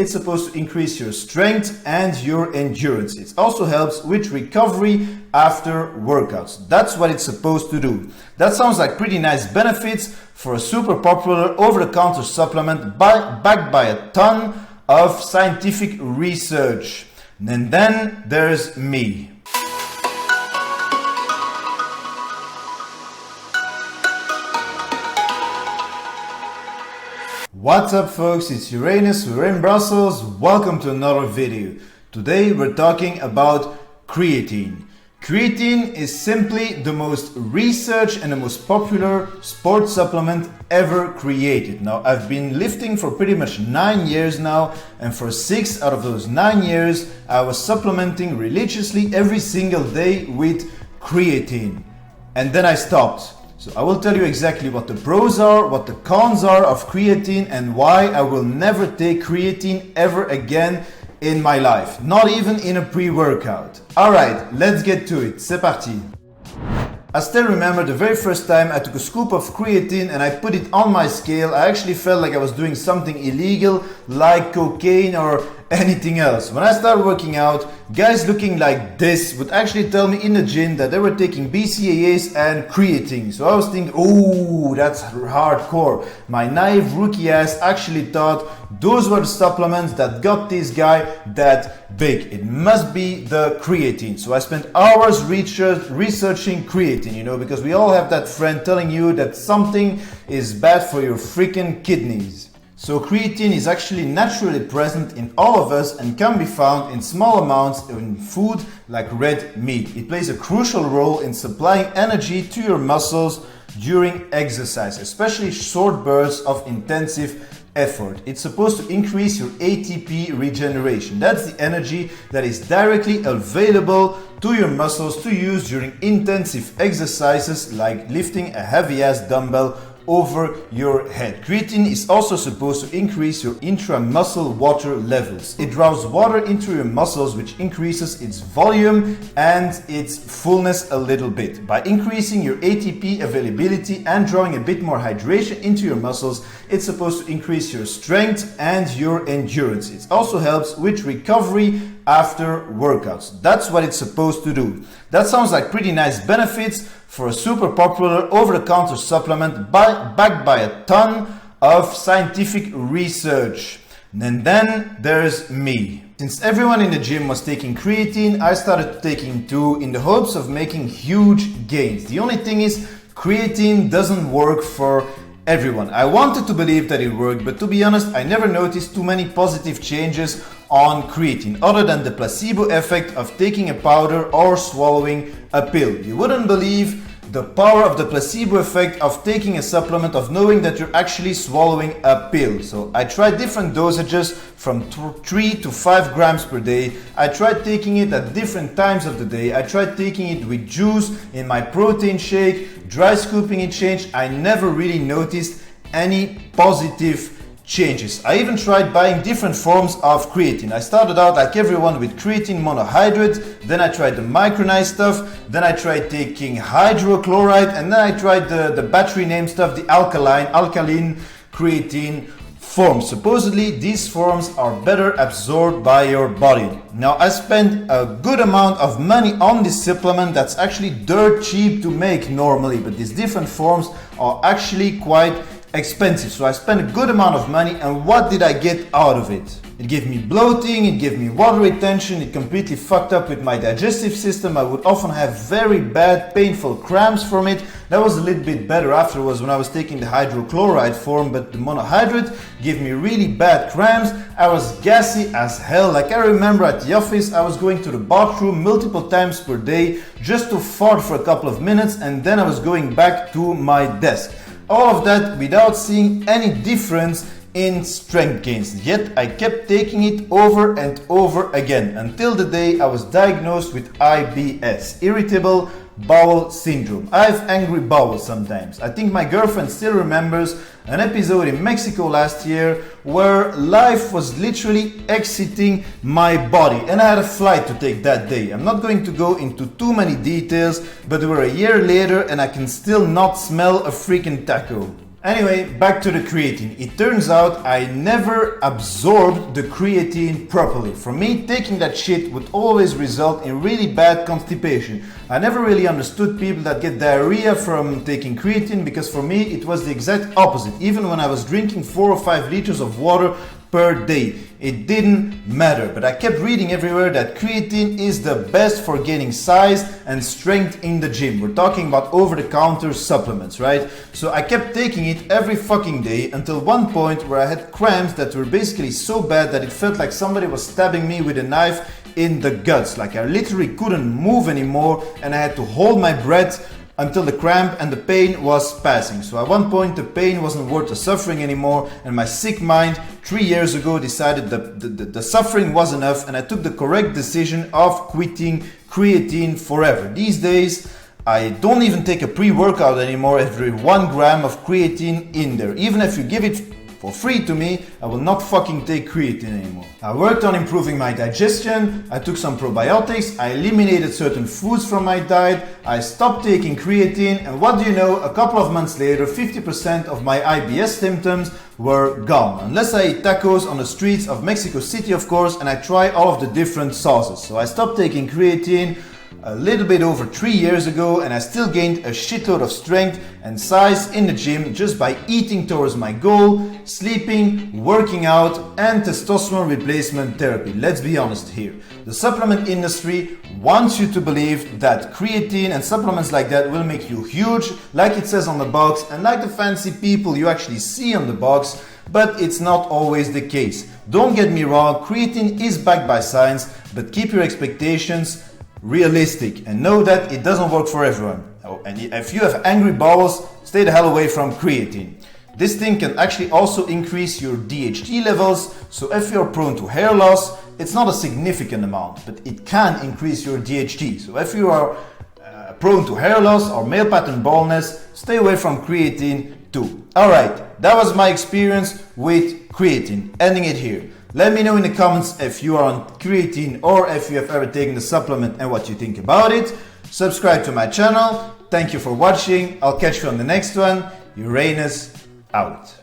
It's supposed to increase your strength and your endurance. It also helps with recovery after workouts. That's what it's supposed to do. That sounds like pretty nice benefits for a super popular over-the-counter supplement backed by a ton of scientific research. And then there's me. What's up folks, it's Uranus, we're in Brussels, welcome to another video. Today we're talking about creatine. Creatine is simply the most researched and the most popular sports supplement ever created. Now I've been lifting for pretty much 9 years now, and for 6 out of those 9 years I was supplementing religiously every single day with creatine. And then I stopped. So I will tell you exactly what the pros are, what the cons are of creatine, and why I will never take creatine ever again in my life, not even in a pre-workout. Alright, let's get to it, c'est parti. I still remember the very first time I took a scoop of creatine and I put it on my scale. I actually felt like I was doing something illegal, like cocaine or anything else. When I started working out, guys looking like this would actually tell me in the gym that they were taking BCAAs and creatine. So I was thinking, oh, that's hardcore. My naive rookie ass actually thought those were the supplements that got this guy that big. It must be the creatine. So I spent hours researching creatine, because we all have that friend telling you that something is bad for your freaking kidneys. So creatine is actually naturally present in all of us and can be found in small amounts in food like red meat. It plays a crucial role in supplying energy to your muscles during exercise, especially short bursts of intensive effort. It's supposed to increase your ATP regeneration. That's the energy that is directly available to your muscles to use during intensive exercises like lifting a heavy ass dumbbell over your head. Creatine is also supposed to increase your intramuscle water levels. It draws water into your muscles, which increases its volume and its fullness a little bit. By increasing your ATP availability and drawing a bit more hydration into your muscles, it's supposed to increase your strength and your endurance. It also helps with recovery after workouts. That's what it's supposed to do. That sounds like pretty nice benefits for a super popular over-the-counter supplement backed by a ton of scientific research. And then there's me. Since everyone in the gym was taking creatine, I started taking too in the hopes of making huge gains. The only thing is, creatine doesn't work for everyone. I wanted to believe that it worked, but to be honest, I never noticed too many positive changes on creatine other than the placebo effect of taking a powder or swallowing a pill. You wouldn't believe the power of the placebo effect of taking a supplement, of knowing that you're actually swallowing a pill. So I tried different dosages from 3 to 5 grams per day. I tried taking it at different times of the day. I tried taking it with juice, in my protein shake, dry scooping it changed. I never really noticed any positive changes. I even tried buying different forms of creatine. I started out like everyone with creatine monohydrate, then I tried the micronized stuff, then I tried taking hydrochloride, and then I tried the battery name stuff, the alkaline creatine forms. Supposedly these forms are better absorbed by your body. Now I spent a good amount of money on this supplement that's actually dirt cheap to make normally, but these different forms are actually quite expensive. So I spent a good amount of money, and what did I get out of it? It gave me bloating, it gave me water retention, it completely fucked up with my digestive system. I would often have very bad painful cramps from it. That was a little bit better afterwards when I was taking the hydrochloride form, but the monohydrate gave me really bad cramps. I was gassy as hell. Like I remember at the office I was going to the bathroom multiple times per day just to fart for a couple of minutes, and then I was going back to my desk. All of that without seeing any difference in strength gains. Yet I kept taking it over and over again until the day I was diagnosed with IBS, irritable bowel syndrome. I have angry bowels sometimes. I think my girlfriend still remembers an episode in Mexico last year where life was literally exiting my body, and I had a flight to take that day. I'm not going to go into too many details, but we're a year later and I can still not smell a freaking taco. Anyway, back to the creatine. It turns out I never absorbed the creatine properly. For me, taking that shit would always result in really bad constipation. I never really understood people that get diarrhea from taking creatine, because for me it was the exact opposite. Even when I was drinking 4 or 5 liters of water per day, it didn't matter. But I kept reading everywhere that creatine is the best for gaining size and strength in the gym. We're talking about over-the-counter supplements, right? So I kept taking it every fucking day until one point where I had cramps that were basically so bad that it felt like somebody was stabbing me with a knife in the guts. Like I literally couldn't move anymore, and I had to hold my breath until the cramp and the pain was passing. So at one point the pain wasn't worth the suffering anymore, and my sick mind 3 years ago decided that the suffering was enough, and I took the correct decision of quitting creatine forever. These days I don't even take a pre-workout anymore. Every 1 gram of creatine in there. Even if you give it for free to me, I will not fucking take creatine anymore. I worked on improving my digestion, I took some probiotics, I eliminated certain foods from my diet, I stopped taking creatine, and what do you know, a couple of months later, 50% of my IBS symptoms were gone. Unless I eat tacos on the streets of Mexico City, of course, and I try all of the different sauces. So I stopped taking creatine a little bit over 3 years ago, and I still gained a shitload of strength and size in the gym just by eating towards my goal, sleeping, working out, and testosterone replacement therapy. Let's be honest here. The supplement industry wants you to believe that creatine and supplements like that will make you huge, like it says on the box, and like the fancy people you actually see on the box, but it's not always the case. Don't get me wrong, creatine is backed by science, but keep your expectations realistic and know that it doesn't work for everyone. Oh, and if you have angry bowels, stay the hell away from creatine. This thing can actually also increase your DHT levels, so if you're prone to hair loss, it's not a significant amount, but it can increase your DHT. So if you are prone to hair loss or male pattern baldness, stay away from creatine too. Alright, that was my experience with creatine. Ending it here. Let me know in the comments if you are on creatine or if you have ever taken the supplement and what you think about it. Subscribe to my channel. Thank you for watching. I'll catch you on the next one. Uranus out.